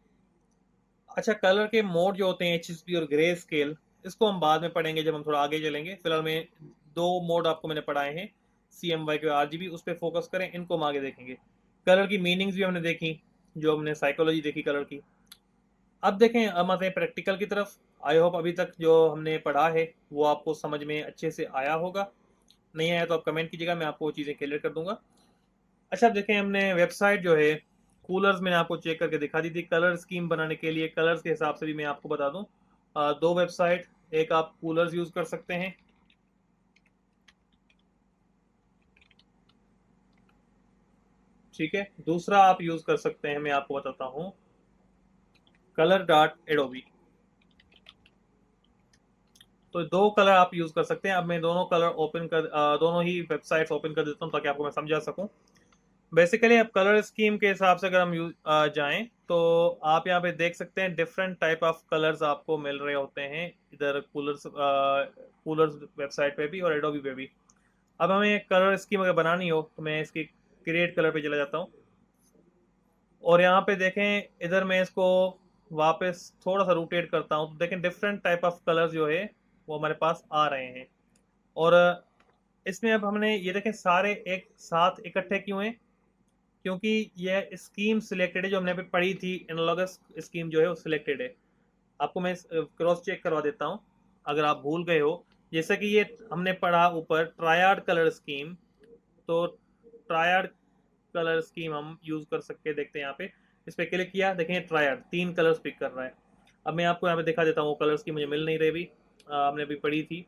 अच्छा कलर के मोड जो होते हैं HSP और ग्रे स्केल, इसको हम बाद में पढ़ेंगे जब हम थोड़ा आगे चलेंगे। फिलहाल मैं दो मोड आपको मैंने पढ़ाए हैं, CMYK और RGB, उस पर फोकस करें, इनको हम आगे देखेंगे। कलर की मीनिंग्स भी हमने देखी, जो हमने साइकोलॉजी देखी कलर की। अब देखें, अब आते हैं प्रैक्टिकल की तरफ। आई होप अभी तक जो हमने पढ़ा है वो आपको समझ में अच्छे से आया होगा। नहीं आया तो आप कमेंट कीजिएगा, मैं आपको वो चीज़ें क्लियर कर दूंगा। अच्छा देखें, हमने वेबसाइट जो है कूलर्स मैंने आपको चेक करके दिखा दी थी। कलर स्कीम बनाने के लिए कलर्स के हिसाब से भी मैं आपको बता दूं, दो वेबसाइट, एक आप कूलर्स यूज़ कर सकते हैं, ठीक है। दूसरा आप यूज़ कर सकते हैं, मैं आपको बताता हूँ, color.adobe। तो दो कलर आप यूज़ कर सकते हैं। अब मैं दोनों कलर ओपन कर दोनों ही वेबसाइट्स ओपन कर देता हूँ ताकि आपको मैं समझा सकूँ। बेसिकली अब कलर स्कीम के हिसाब से अगर हम जाएं तो आप यहाँ पे देख सकते हैं डिफरेंट टाइप ऑफ कलर्स आपको मिल रहे होते हैं इधर कूलर्स कूलर्स वेबसाइट पे भी और एडोबी पे भी। अब हमें कलर स्कीम अगर बनानी हो तो मैं इसकी क्रिएट कलर पे चला जाता हूँ और यहाँ पे देखें, इधर मैं इसको वापस थोड़ा सा रोटेट करता हूँ तो देखें डिफरेंट टाइप ऑफ कलर्स जो है वो हमारे पास आ रहे हैं। और इसमें अब हमने ये देखें सारे एक साथ इकट्ठे क्यों हैं, क्योंकि यह स्कीम सिलेक्टेड है जो हमने अभी पढ़ी थी, एनालॉगस स्कीम जो है वो सिलेक्टेड है। आपको मैं क्रॉस चेक करवा देता हूँ अगर आप भूल गए हो। जैसे कि ये हमने पढ़ा ऊपर ट्रायड कलर स्कीम, तो ट्रायड कलर स्कीम हम यूज कर सकते, देखते हैं यहाँ पे। इस पर क्लिक किया, देखें ट्रायड तीन कलर्स पिक कर रहा है। अब मैं आपको यहाँ पे दिखा देता हूँ, कलर्स की मुझे मिल नहीं रही अभी, हमने अभी पढ़ी थी।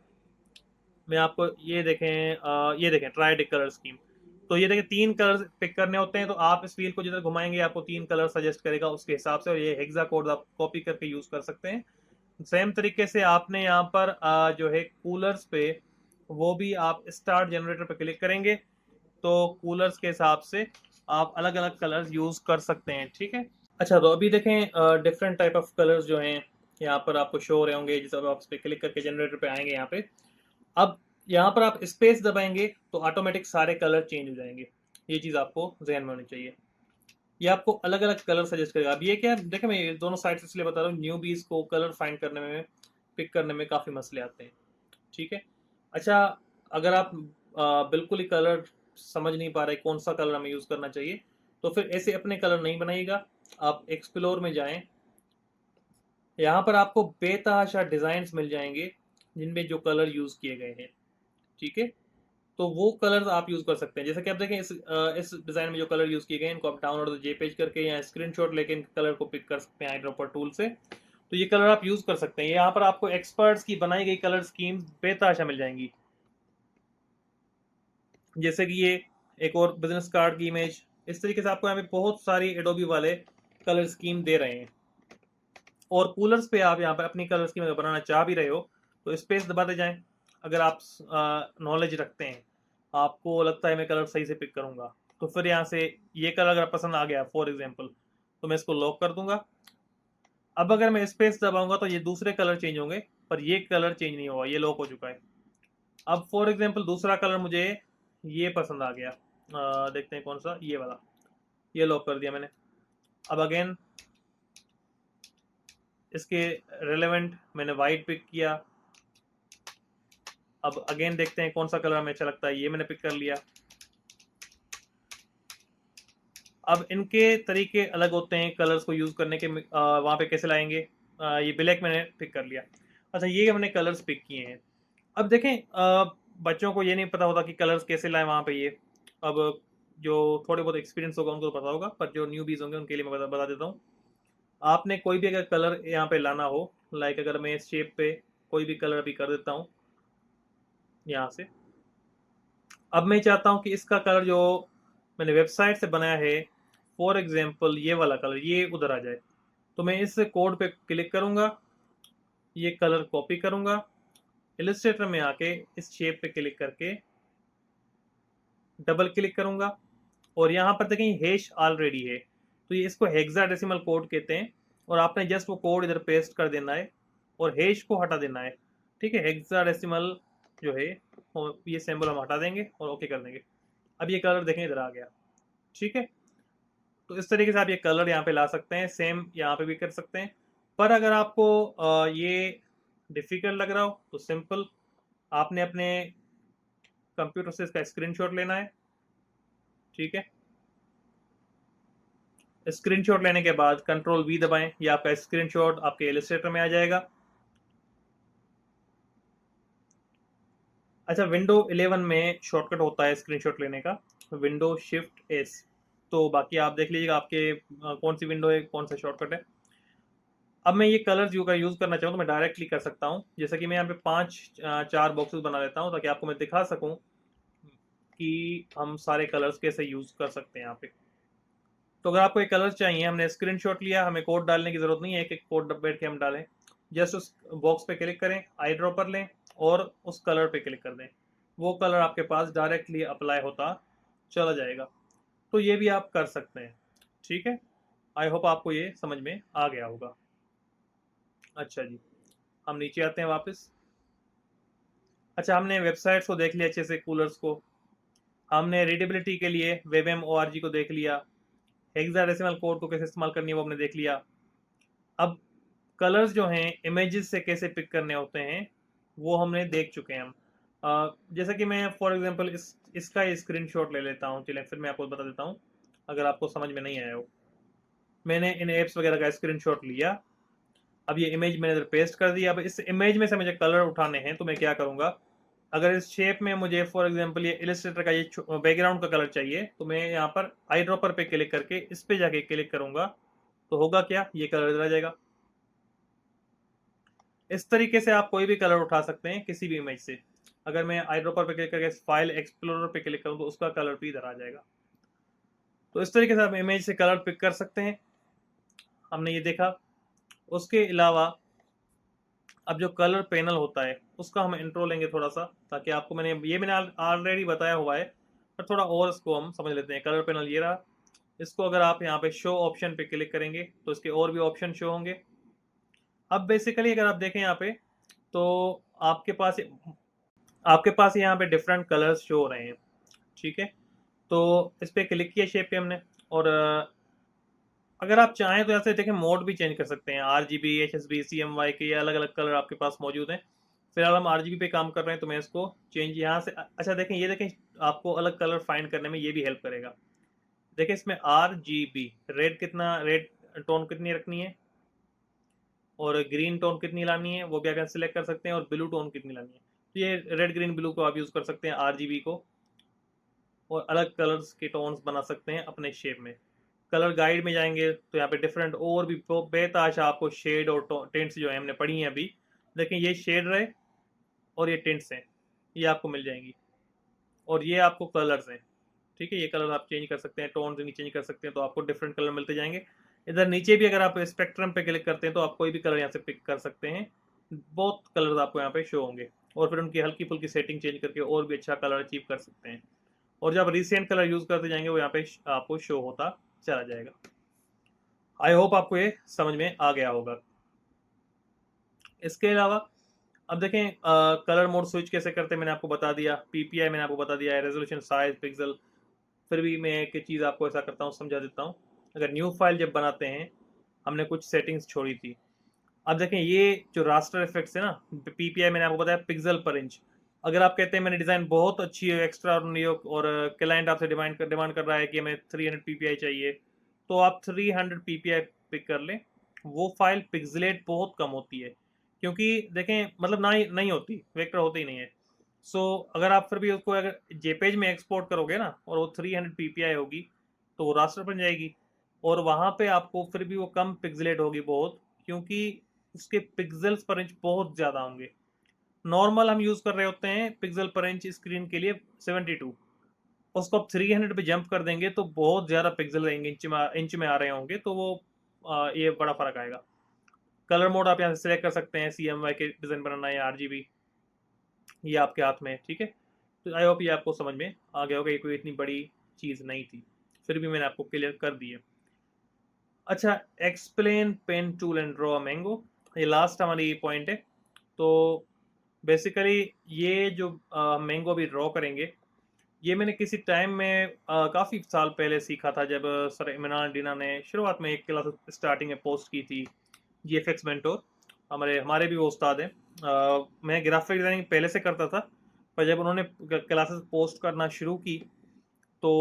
मैं आपको ये देखें, ये देखें ट्रायड कलर स्कीम। तो ये देखें तीन कलर पिक करने होते हैं, तो आप इस व्हील को जिधर घुमाएंगे आपको तीन कलर सजेस्ट करेगा उसके हिसाब से, और ये हेक्सा कोड आप कॉपी करके यूज कर सकते हैं। सेम तरीके से आपने यहाँ पर जो है कूलर्स पे, वो भी आप स्टार्ट जनरेटर पे क्लिक करेंगे तो कूलर्स के हिसाब से आप अलग अलग कलर्स यूज कर सकते हैं, ठीक है। अच्छा तो अभी देखें डिफरेंट टाइप ऑफ कलर्स जो हैं यहाँ पर आपको शो हो रहे होंगे, जब आप इस पर क्लिक करके जनरेटर पे आएंगे यहाँ पे। अब यहाँ पर आप स्पेस दबाएंगे तो ऑटोमेटिक सारे कलर चेंज हो जाएंगे। ये चीज़ आपको जहन में होनी चाहिए। ये आपको अलग अलग कलर सजेस्ट करेगा। अब ये क्या है, देखें मैं ये दोनों साइड इसलिए बता रहा हूँ, न्यू बीज को कलर फाइंड करने में, पिक करने में काफ़ी मसले आते हैं, ठीक है। अच्छा अगर आप बिल्कुल ही कलर समझ नहीं पा रहे कौन सा कलर हमें यूज़ करना चाहिए, तो फिर ऐसे अपने कलर नहीं बनाइएगा। आप एक्सप्लोर में जाएं, यहाँ पर आपको बेतहाशा डिज़ाइंस मिल जाएंगे जिनमें जो कलर यूज़ किए गए हैं, ठीक है। तो वो कलर्स आप यूज़ कर सकते हैं। जैसे कि आप देखें इस डिज़ाइन में जो कलर यूज़ किए गए हैं, इनको आप डाउनलोड जेपेज करके या स्क्रीनशॉट लेके इन कलर को पिक कर सकते हैं आई ड्रॉपर टूल से। तो ये कलर आप यूज़ कर सकते हैं। यहाँ पर आपको एक्सपर्ट्स की बनाई गई कलर स्कीम्स बेतहाशा मिल जाएंगी। जैसे कि ये एक और बिजनेस कार्ड की इमेज, इस तरीके से आपको यहाँ पे बहुत सारी एडोबी वाले कलर स्कीम दे रहे हैं। और कूलर्स पे आप यहाँ पर अपनी कलर स्कीम अगर बनाना चाह भी रहे हो तो स्पेस दबाते जाएं। अगर आप नॉलेज रखते हैं, आपको लगता है मैं कलर सही से पिक करूंगा, तो फिर यहाँ से ये कलर अगर पसंद आ गया फॉर एग्जांपल, तो मैं इसको लॉक कर दूंगा। अब अगर मैं स्पेस दबाऊंगा तो ये दूसरे कलर चेंज होंगे, पर ये कलर चेंज नहीं होगा, ये लॉक हो चुका है। अब फॉर एग्जांपल दूसरा कलर मुझे ये पसंद आ गया, देखते हैं कौन सा, ये वाला, ये लॉक कर दिया मैंने। अब अगेन इसके रेलेवेंट मैंने वाइट पिक किया, अब अगेन देखते हैं कौन सा कलर हमें अच्छा लगता है, ये मैंने पिक कर लिया। अब इनके तरीके अलग होते हैं कलर्स को यूज़ करने के, वहाँ पे कैसे लाएंगे। ये ब्लैक मैंने पिक कर लिया। अच्छा, ये हमने कलर्स पिक किए हैं। अब देखें, बच्चों को ये नहीं पता होता कि कलर्स कैसे लाएं वहाँ पे। ये अब जो थोड़े बहुत एक्सपीरियंस होगा उनको तो पता होगा, पर जो न्यूबीज होंगे उनके लिए मैं बता देता हूँ। आपने कोई भी अगर कलर यहाँ पे लाना हो, लाइक अगर मैं इस शेप पे कोई भी कलर अभी कर देता हूँ यहाँ से। अब मैं चाहता हूँ कि इसका कलर जो मैंने वेबसाइट से बनाया है, फॉर एग्जाम्पल ये वाला कलर ये उधर आ जाए, तो मैं इस कोड पे क्लिक करूँगा, ये कलर कॉपी करूँगा, इलस्ट्रेटर में आके इस शेप पे क्लिक करके डबल क्लिक करूँगा, और यहाँ पर देखें हैश ऑलरेडी है, तो ये इसको हेक्साडेसिमल कोड कहते हैं। और आपने जस्ट वो कोड इधर पेस्ट कर देना है और हैश को हटा देना है। ठीक है, हेक्साडेसिमल जो है ये सिंबल हम हटा देंगे और ओके कर देंगे। अब ये कलर देखें इधर आ गया। ठीक है, तो इस तरीके से आप ये कलर यहाँ पे ला सकते हैं, सेम यहाँ पे भी कर सकते हैं। पर अगर आपको ये डिफिकल्ट लग रहा हो तो सिंपल आपने अपने कंप्यूटर से इसका स्क्रीनशॉट लेना है। ठीक है, स्क्रीनशॉट लेने के बाद कंट्रोल वी दबाएं, ये आपका स्क्रीनशॉट आपके इलस्ट्रेटर में आ जाएगा। अच्छा, विंडो 11 में शॉर्टकट होता है स्क्रीनशॉट लेने का, विंडो शिफ्ट एस। तो बाकी आप देख लीजिएगा आपके कौन सी विंडो है, कौन सा शॉर्टकट है। अब मैं ये कलर्स यूज़ करना चाहूँ तो मैं डायरेक्टली कर सकता हूँ। जैसे कि मैं यहाँ पे 4 बॉक्सेस बना लेता हूँ ताकि आपको मैं दिखा सकूँ कि हम सारे कलर्स कैसे यूज़ कर सकते हैं यहाँ पे। तो अगर आपको एक कलर चाहिए, हमने स्क्रीनशॉट लिया, हमें कोड डालने की ज़रूरत नहीं है, एक एक कोड बैठ के हम डालें। जस्ट उस बॉक्स पे क्लिक करें, आई ड्रॉपर लें और उस कलर पे क्लिक कर दें, वो कलर आपके पास डायरेक्टली अप्लाई होता चला जाएगा। तो ये भी आप कर सकते हैं। ठीक है, आई होप आपको ये समझ में आ गया होगा। अच्छा जी, हम नीचे आते हैं वापस। अच्छा, हमने वेबसाइट्स को देख लिया अच्छे से, कूलर्स को। हमने रीडेबिलिटी के लिए WebM.org को देख लिया, हेक्साडेसिमल कोड को कैसे इस्तेमाल करनी है वो हमने देख लिया। अब कलर्स जो हैं इमेजेस से कैसे पिक करने होते हैं वो हमने देख चुके हैं हम। जैसा कि मैं फॉर एग्जांपल इसका स्क्रीनशॉट ले लेता हूँ, चलिए फिर मैं आपको बता देता हूँ अगर आपको समझ में नहीं आया हो। मैंने इन एप्स वगैरह का स्क्रीनशॉट लिया, अब ये इमेज मैंने इधर पेस्ट कर दिया। अब इस इमेज में से मुझे कलर उठाने हैं तो मैं क्या करूँगा, अगर इस शेप में मुझे फॉर एग्जांपल ये इलस्ट्रेटर का ये बैकग्राउंड का कलर चाहिए, तो मैं यहाँ पर आई ड्रॉपर पे क्लिक करके इस पे जाके क्लिक करूँगा, तो होगा क्या, ये कलर इधर आ जाएगा। इस तरीके से आप कोई भी कलर उठा सकते हैं किसी भी इमेज से। अगर मैं आई ड्रॉपर पे क्लिक करके फाइल एक्सप्लोरर पे क्लिक करूँ तो उसका कलर भी इधर आ जाएगा। तो इस तरीके से आप इमेज से कलर पिक कर सकते हैं, हमने ये देखा। उसके अलावा अब जो कलर पैनल होता है उसका हम इंट्रो लेंगे थोड़ा सा, ताकि आपको मैंने ऑलरेडी बताया हुआ है, पर थोड़ा और इसको हम समझ लेते हैं। कलर पैनल ये रहा, इसको अगर आप यहाँ पे शो ऑप्शन पे क्लिक करेंगे तो इसके और भी ऑप्शन शो होंगे। अब बेसिकली अगर आप देखें यहाँ पे, तो आपके पास यहाँ पे डिफरेंट कलर्स शो हो रहे हैं। ठीक है, तो इस पर क्लिक किया शेप पे हमने, और अगर आप चाहें तो ऐसे देखें मोड भी चेंज कर सकते हैं, RGB, HSB, CMY के ये अलग अलग कलर आपके पास मौजूद हैं। फिलहाल हम RGB पे काम कर रहे हैं तो मैं इसको चेंज यहाँ से, अच्छा देखें, ये देखें आपको अलग कलर फाइंड करने में ये भी हेल्प करेगा। देखिए इसमें RGB रेड टोन कितनी रखनी है और ग्रीन टोन कितनी लानी है वो भी आप सिलेक्ट कर सकते हैं, और ब्लू टोन कितनी लानी है। तो ये रेड ग्रीन ब्लू को आप यूज़ कर सकते हैं RGB को, और अलग कलर्स के टोन्स बना सकते हैं अपने शेप में। कलर गाइड में जाएंगे तो यहाँ पे डिफरेंट और भी बेताशा आपको शेड और टेंट्स जो है हमने पढ़ी हैं अभी, लेकिन ये शेड रहे और ये टेंट्स हैं, ये आपको मिल जाएंगी, और ये आपको कलर्स हैं। ठीक है, ये कलर आप चेंज कर सकते हैं, टोन भी चेंज कर सकते हैं, तो आपको डिफरेंट कलर मिलते जाएंगे। इधर नीचे भी अगर आप स्पेक्ट्रम पे क्लिक करते हैं तो आप कोई भी कलर यहाँ से पिक कर सकते हैं, बहुत कलर्स आपको यहाँ पे शो होंगे, और फिर उनकी हल्की फुल्की सेटिंग चेंज करके और भी अच्छा कलर अचीव कर सकते हैं। और जब रिसेंट कलर यूज़ करते जाएंगे वो यहाँ पे आपको शो होता चला जाएगा। आई होप आपको ये समझ में आ गया होगा। इसके अलावा अब देखें कलर मोड स्विच कैसे करते हैं, मैंने आपको बता दिया। PPI मैंने आपको बता दिया है, रेजोल्यूशन, साइज, पिक्सल। फिर भी मैं एक चीज़ आपको ऐसा करता हूँ, समझा देता हूँ। अगर न्यू फाइल जब बनाते हैं, हमने कुछ सेटिंग्स छोड़ी थी। अब देखें ये जो रास्टर इफेक्ट्स है ना, PPI मैंने आपको बताया पिक्सल पर इंच, अगर आप कहते हैं मैंने डिज़ाइन बहुत अच्छी है, एक्स्ट्रा और क्लाइंट आपसे डिमांड कर रहा है कि हमें 300 ppi चाहिए, तो आप 300 ppi पिक कर लें। वो फाइल पिक्सलेट बहुत कम होती है, क्योंकि देखें मतलब ना ही नहीं होती, वेक्टर होते ही नहीं है। सो अगर आप फिर भी उसको अगर जेपेज में एक्सपोर्ट करोगे ना और वो 300 ppi होगी, तो वो रास्टर बन जाएगी, और वहाँ पे आपको फिर भी वो कम पिक्सलेट होगी बहुत, क्योंकि उसके पिक्सल्स पर इंच बहुत ज़्यादा होंगे। नॉर्मल हम यूज़ कर रहे होते हैं पिक्सल पर इंच स्क्रीन के लिए 72, उसको आप 300 पे जंप कर देंगे तो बहुत ज़्यादा पिक्सल रहेंगे, इंच में आ रहे होंगे, तो वो ये बड़ा फ़र्क आएगा। कलर मोड आप यहाँ से सिलेक्ट कर सकते हैं, CMY के डिज़ाइन बनाना है या RGB, ये आपके हाथ में है, ठीक है। तो आई होप ये आपको समझ में आ गया होगा, ये कोई इतनी बड़ी चीज़ नहीं थी, फिर भी मैंने आपको क्लियर कर दी है। अच्छा, explain pen tool and draw mango, ये लास्ट हमारी पॉइंट है। तो बेसिकली ये जो मैंगो अभी ड्रॉ करेंगे, ये मैंने किसी टाइम में काफ़ी साल पहले सीखा था, जब सर इमरान डीना ने शुरुआत में एक क्लास स्टार्टिंग में पोस्ट की थी, GFX मेंटोर। हमारे हमारे भी वो उस्ताद हैं। मैं ग्राफिक डिज़ाइनिंग पहले से करता था, पर जब उन्होंने क्लासेस पोस्ट करना शुरू की, तो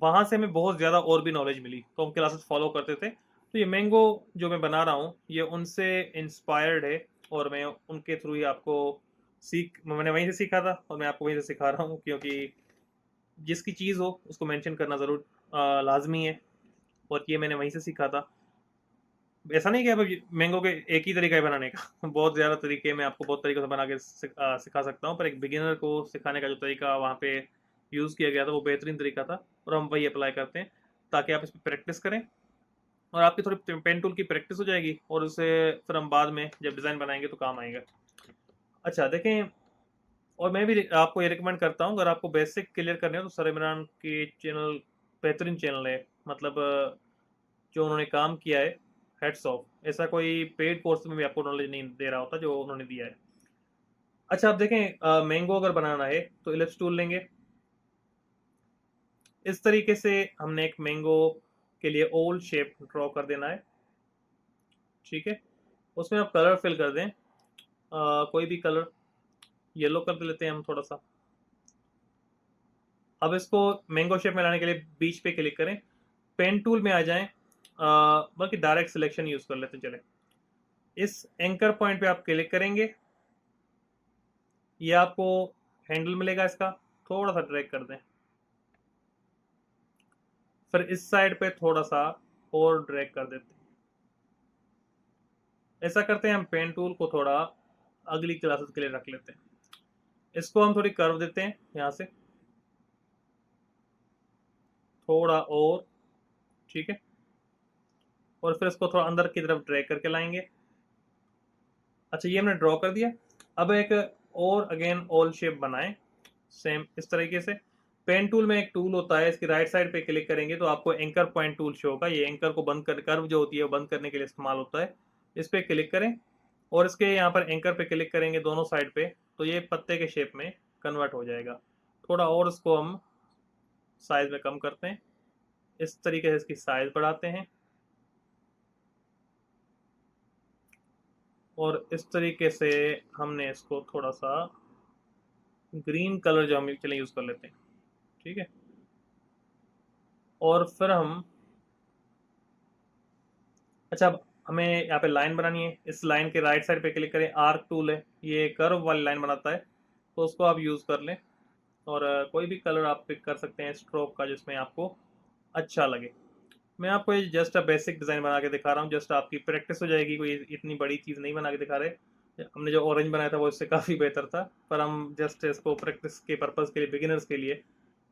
वहाँ से हमें बहुत ज़्यादा और भी नॉलेज मिली, तो हम क्लासेस फॉलो करते थे। तो ये मैंगो जो मैं बना रहा हूँ, ये उनसे इंस्पायर्ड है, और मैं उनके थ्रू ही आपको मैंने वहीं से सीखा था, और मैं आपको वहीं से सिखा रहा हूँ, क्योंकि जिसकी चीज़ हो उसको मेंशन करना ज़रूर लाजमी है, और ये मैंने वहीं से सीखा था। ऐसा नहीं कि अब मैंगो के एक ही तरीका है बनाने का बहुत ज़्यादा तरीके, मैं आपको बहुत तरीक़ों से बना के सिखा सकता हूँ, पर एक बिगिनर को सिखाने का जो तरीका वहाँ पे यूज़ किया गया था वो बेहतरीन तरीका था, और हम वही अप्लाई करते हैं ताकि आप इस पर प्रैक्टिस करें, और आपकी थोड़ी पेन टूल की प्रैक्टिस हो जाएगी, और उससे फिर हम बाद में जब डिज़ाइन बनाएंगे तो काम आएगा। अच्छा देखें, और मैं भी आपको ये रिकमेंड करता हूँ, अगर आपको बेसिक क्लियर करने हो तो सर इमरान के चैनल बेहतरीन चैनल है, मतलब जो उन्होंने काम किया है, हेड्स ऑफ। ऐसा कोई पेड कोर्स में भी आपको नॉलेज नहीं दे रहा होता जो उन्होंने दिया है। अच्छा आप देखें, मैंगो अगर बनाना है तो इलिप्स टूल लेंगे। इस तरीके से हमने एक मैंगो के लिए ओवल शेप ड्रॉ कर देना है, ठीक है। उसमें आप कलर फिल कर दें, कोई भी कलर, येलो कर लेते हैं हम थोड़ा सा। अब इसको मैंगो शेप में लाने के लिए बीच पे क्लिक करें, पेन टूल में आ जाएं, बल्कि डायरेक्ट सिलेक्शन यूज कर लेते हैं, चले। इस एंकर पॉइंट पे आप क्लिक करेंगे, ये आपको हैंडल मिलेगा इसका, थोड़ा सा ड्रैग कर दें, फिर इस साइड पे थोड़ा सा और ड्रैग कर देते हैं। ऐसा करते हैं हम पेन टूल को थोड़ा अगली क्लासेस के लिए रख लेते हैं, इसको हम थोड़ी कर्व देते हैं यहाँ से थोड़ा और, ठीक है, और फिर इसको थोड़ा अंदर की तरफ ड्रैग करके लाएंगे। अच्छा ये हमने ड्रॉ कर दिया। अब एक और अगेन ऑल शेप बनाएं, सेम इस तरीके से। पेन टूल में एक टूल होता है, इसकी राइट साइड पे क्लिक करेंगे तो आपको एंकर पॉइंट टूल शो होगा, ये एंकर को बंद कर, कर्व जो होती है वो बंद करने के लिए इस्तेमाल होता है। इस पर क्लिक करें, और इसके यहाँ पर एंकर पे क्लिक करेंगे दोनों साइड पे, तो ये पत्ते के शेप में कन्वर्ट हो जाएगा। थोड़ा और इसको हम साइज में कम करते हैं, इस तरीके से इसकी साइज बढ़ाते हैं, और इस तरीके से हमने इसको थोड़ा सा ग्रीन कलर जो हम चले यूज़ कर लेते हैं, ठीक है। और फिर हम, अच्छा अब हमें यहाँ पे लाइन बनानी है, इस लाइन के राइट साइड पे क्लिक करें, आर्क टूल है, ये कर्व वाली लाइन बनाता है, तो उसको आप यूज़ कर लें, और कोई भी कलर आप पिक कर सकते हैं स्ट्रोक का जिसमें आपको अच्छा लगे। मैं आपको ये जस्ट बेसिक डिज़ाइन बना के दिखा रहा हूँ, जस्ट आपकी प्रैक्टिस हो जाएगी, कोई इतनी बड़ी चीज़ नहीं बना के दिखा रहे। हमने जो ऑरेंज बनाया था वो इससे काफ़ी बेहतर था, पर हम जस्ट इसको प्रैक्टिस के पर्पज़ के लिए, बिगिनर्स के लिए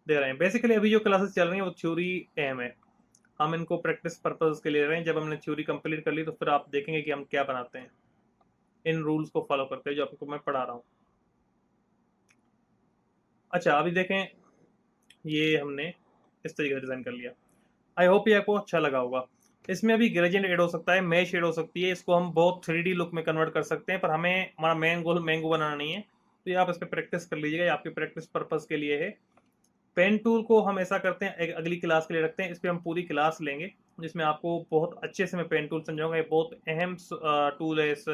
दे रहे हैं। बेसिकली अभी जो क्लासेस चल रही हैं वो थ्योरी अहम है, हम इनको प्रैक्टिस पर्पज़ के लिए ले रहे हैं। जब हमने थ्योरी कंप्लीट कर ली तो फिर आप देखेंगे कि हम क्या बनाते हैं इन रूल्स को फॉलो करते हैं जो आपको मैं पढ़ा रहा हूँ। अच्छा अभी देखें, ये हमने इस तरीके से डिज़ाइन कर लिया। आई होप ये आपको अच्छा लगा होगा। इसमें अभी ग्रेडियंट ऐड हो सकता है, मैश ऐड हो सकती है, इसको हम बहुत 3D लुक में कन्वर्ट कर सकते हैं, पर हमें हमारा मेन गोल मैंगो बनाना नहीं है, तो ये आप इस पर प्रैक्टिस कर लीजिएगा, ये आपके प्रैक्टिस पर्पज़ के लिए है। पेन टूल को हम ऐसा करते हैं, एक अगली क्लास के लिए रखते हैं, इस पर हम पूरी क्लास लेंगे जिसमें आपको बहुत अच्छे से मैं पेन टूल समझाऊंगा। ये बहुत अहम टूल है, इस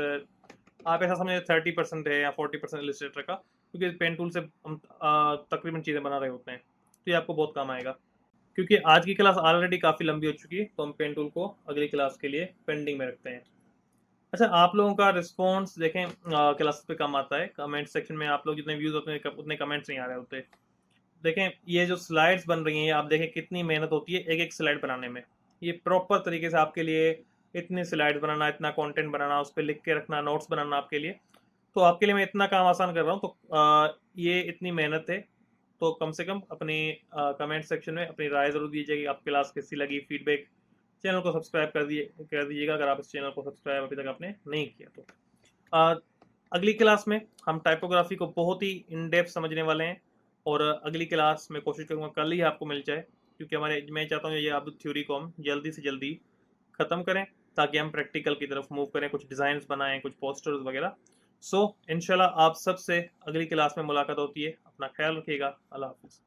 आप ऐसा समझे 30% है या 40% इलस्ट्रेटर का, क्योंकि पेन टूल से हम तकरीबन चीज़ें बना रहे होते हैं, तो ये आपको बहुत काम आएगा। क्योंकि आज की क्लास ऑलरेडी काफ़ी लंबी हो चुकी है, तो हम पेन टूल को अगली क्लास के लिए पेंडिंग में रखते हैं। अच्छा, आप लोगों का रिस्पॉन्स देखें क्लास पे कम आता है, कमेंट सेक्शन में आप लोग जितने व्यूज़ होते हैं उतने कमेंट्स नहीं आ रहे होते। देखें, ये जो स्लाइड्स बन रही हैं, आप देखें कितनी मेहनत होती है एक एक स्लाइड बनाने में। ये प्रॉपर तरीके से आपके लिए इतनी स्लाइड्स बनाना, इतना कंटेंट बनाना, उस पर लिख के रखना, नोट्स बनाना आपके लिए, तो आपके लिए मैं इतना काम आसान कर रहा हूँ, तो ये इतनी मेहनत है, तो कम से कम अपनी कमेंट सेक्शन में अपनी राय ज़रूर दीजिए कि आपकी क्लास कैसी लगी, फीडबैक। चैनल को सब्सक्राइब कर दीजिएगा अगर आप इस चैनल को सब्सक्राइब अभी तक आपने नहीं किया तो। अ, अगली क्लास में हम टाइपोग्राफी को बहुत ही इन डेप्थ समझने वाले हैं, और अगली क्लास में कोशिश करूँगा कल ही आपको मिल जाए, क्योंकि मैं चाहता हूँ ये अब थ्योरी को हम जल्दी से जल्दी ख़त्म करें, ताकि हम प्रैक्टिकल की तरफ मूव करें, कुछ डिज़ाइंस बनाएं, कुछ पोस्टर्स वगैरह। सो इंशाल्लाह आप सबसे अगली क्लास में मुलाकात होती है। अपना ख्याल रखिएगा। अल्लाह हाफिज़।